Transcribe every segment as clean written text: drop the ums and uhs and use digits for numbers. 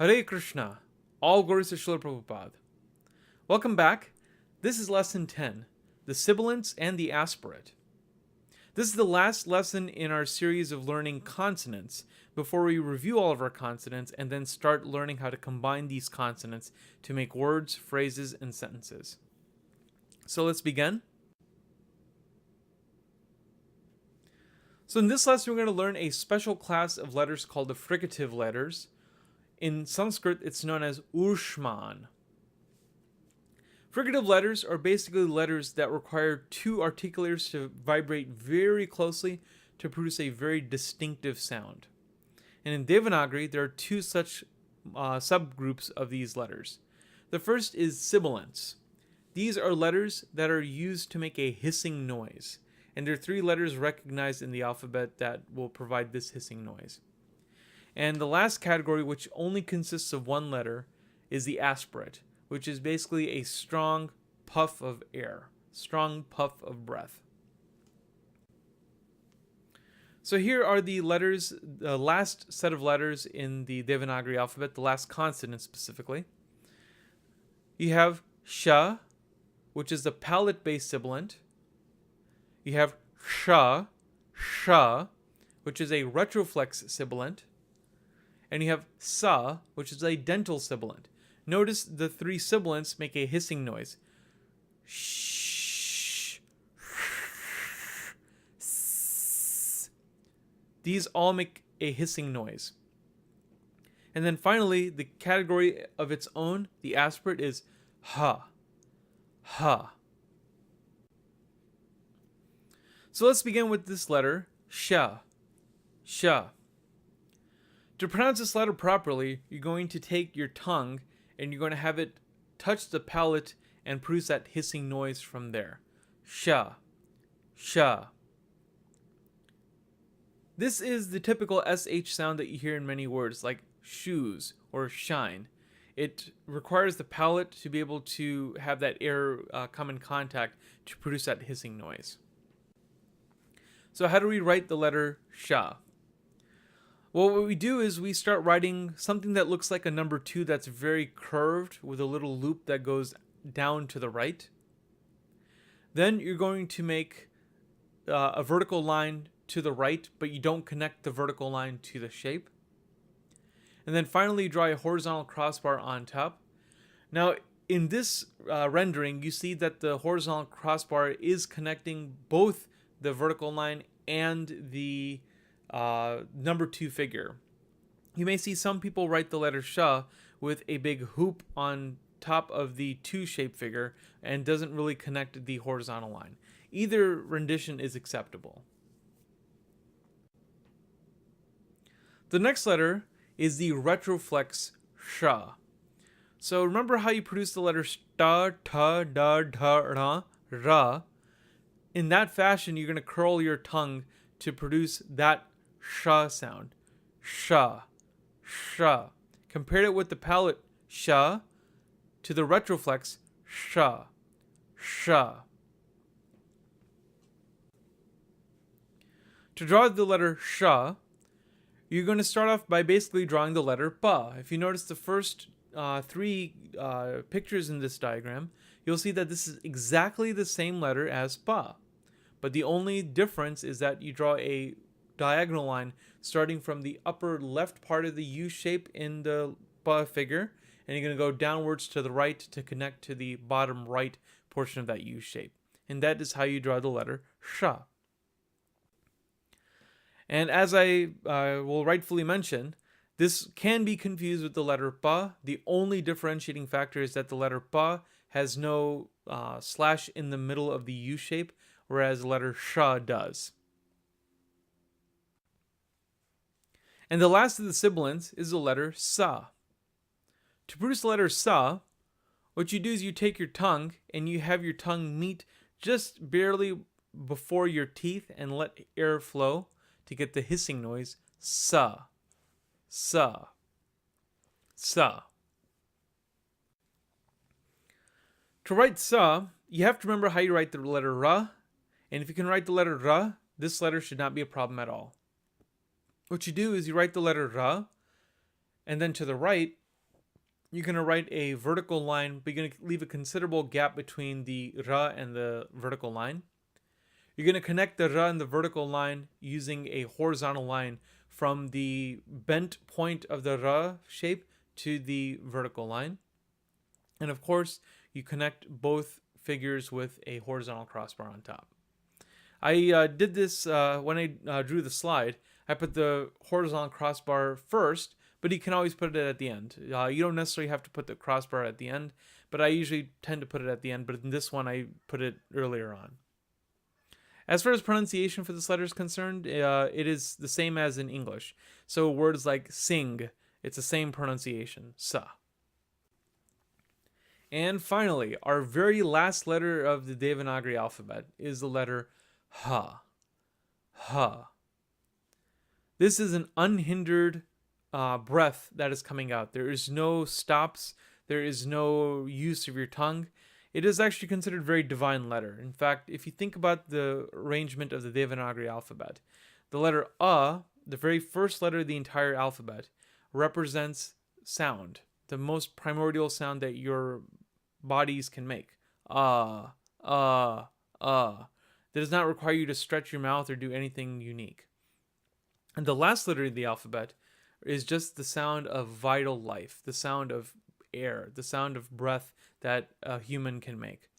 Hare Krishna. All glories to Srila Prabhupada. Welcome back. This is lesson 10, the Sibilants and the Aspirate. This is the last lesson in our series of learning consonants before we review all of our consonants and then start learning how to combine these consonants to make words, phrases, and sentences. So let's begin. So in this lesson, we're going to learn a special class of letters called the fricative letters. In Sanskrit, it's known as Ushman. Fricative letters are basically letters that require two articulators to vibrate very closely to produce a very distinctive sound. And in Devanāgarī, there are two such subgroups of these letters. The first is Sibilants. These are letters that are used to make a hissing noise. And there are three letters recognized in the alphabet that will provide this hissing noise. And the last category, which only consists of one letter, is the aspirate, which is basically a strong puff of air, strong puff of breath. So here are the letters, the last set of letters in the Devanāgarī alphabet, the last consonant specifically. You have sha, which is the palate-based sibilant. You have sha, which is a retroflex sibilant. And you have sa, which is a dental sibilant. Notice the three sibilants make a hissing noise. Shh. These all make a hissing noise. And then finally, the category of its own, the aspirate, is ha. So let's begin with this letter, sha. To pronounce this letter properly, you're going to take your tongue and you're going to have it touch the palate and produce that hissing noise from there. Sha. This is the typical SH sound that you hear in many words like shoes or shine. It requires the palate to be able to have that air come in contact to produce that hissing noise. So how do we write the letter sha? Well, what we do is we start writing something that looks like a number 2 that's very curved with a little loop that goes down to the right. Then you're going to make a vertical line to the right, but you don't connect the vertical line to the shape. And then finally draw a horizontal crossbar on top. Now, in this rendering, you see that the horizontal crossbar is connecting both the vertical line and the number 2 figure. You may see some people write the letter sha with a big hoop on top of the 2 shape figure and doesn't really connect the horizontal line. Either rendition is acceptable. The next letter is the retroflex sha. So remember how you produce the letters sta, ta, da, ra, ra. In that fashion, you're going to curl your tongue to produce that sha sound. Sha. Compared it with the palate sha to the retroflex sha. To draw the letter sha, you're going to start off by basically drawing the letter ba. If you notice the first 3 pictures in this diagram, you'll see that this is exactly the same letter as ba. But the only difference is that you draw a diagonal line starting from the upper left part of the U shape in the ba figure, and you're going to go downwards to the right to connect to the bottom right portion of that U shape. And that is how you draw the letter sha. And as I will rightfully mention, this can be confused with the letter ba. The only differentiating factor is that the letter ba has no slash in the middle of the U shape, whereas the letter sha does. And the last of the sibilants is the letter sa. To produce the letter sa, what you do is you take your tongue and you have your tongue meet just barely before your teeth and let air flow to get the hissing noise sa. To write sa, you have to remember how you write the letter ra. And if you can write the letter ra, this letter should not be a problem at all. What you do is you write the letter ra, and then to the right, you're going to write a vertical line, but you're going to leave a considerable gap between the ra and the vertical line. You're going to connect the ra and the vertical line using a horizontal line from the bent point of the ra shape to the vertical line. And of course, you connect both figures with a horizontal crossbar on top. I did this when I drew the slide. I put the horizontal crossbar first, but you can always put it at the end. You don't necessarily have to put the crossbar at the end, but I usually tend to put it at the end, but in this one I put it earlier on. As far as pronunciation for this letter is concerned, it is the same as in English. So words like sing, it's the same pronunciation, sa. And finally, our very last letter of the Devanāgarī alphabet is the letter ha. Ha. This is an unhindered breath that is coming out. There is no stops. There is no use of your tongue. It is actually considered a very divine letter. In fact, if you think about the arrangement of the Devanāgarī alphabet, the letter A, the very first letter of the entire alphabet, represents sound, the most primordial sound that your bodies can make. That does not require you to stretch your mouth or do anything unique. And the last letter of the alphabet is just the sound of vital life, the sound of air, the sound of breath that a human can make.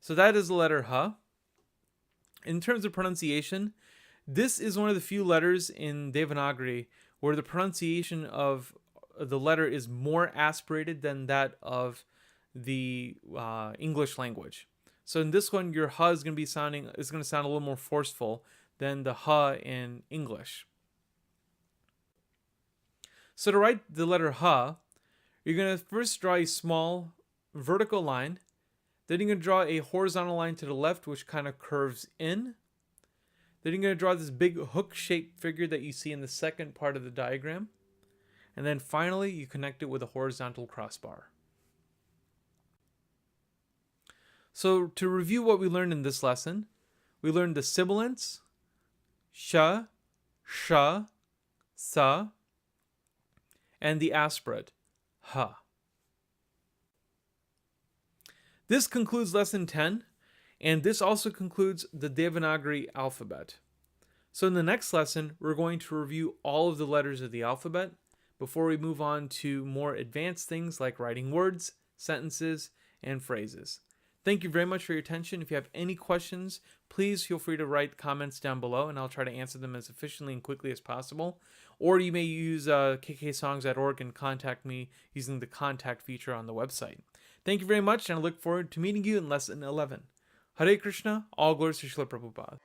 So that is the letter ha. In terms of pronunciation, this is one of the few letters in Devanāgarī where the pronunciation of the letter is more aspirated than that of the English language. So in this one, your ha is going to sound a little more forceful than the ha in English. So to write the letter ha, you're going to first draw a small vertical line. Then you're going to draw a horizontal line to the left, which kind of curves in. Then you're going to draw this big hook-shaped figure that you see in the second part of the diagram. And then finally, you connect it with a horizontal crossbar. So to review what we learned in this lesson, we learned the sibilants, sha, sha, sa, and the aspirate, ha. This concludes lesson 10, and this also concludes the Devanāgarī alphabet. So in the next lesson, we're going to review all of the letters of the alphabet before we move on to more advanced things like writing words, sentences, and phrases. Thank you very much for your attention. If you have any questions, please feel free to write comments down below, and I'll try to answer them as efficiently and quickly as possible. Or you may use kksongs.org and contact me using the contact feature on the website. Thank you very much, and I look forward to meeting you in lesson 11. Hare Krishna, all glories to Srila Prabhupada.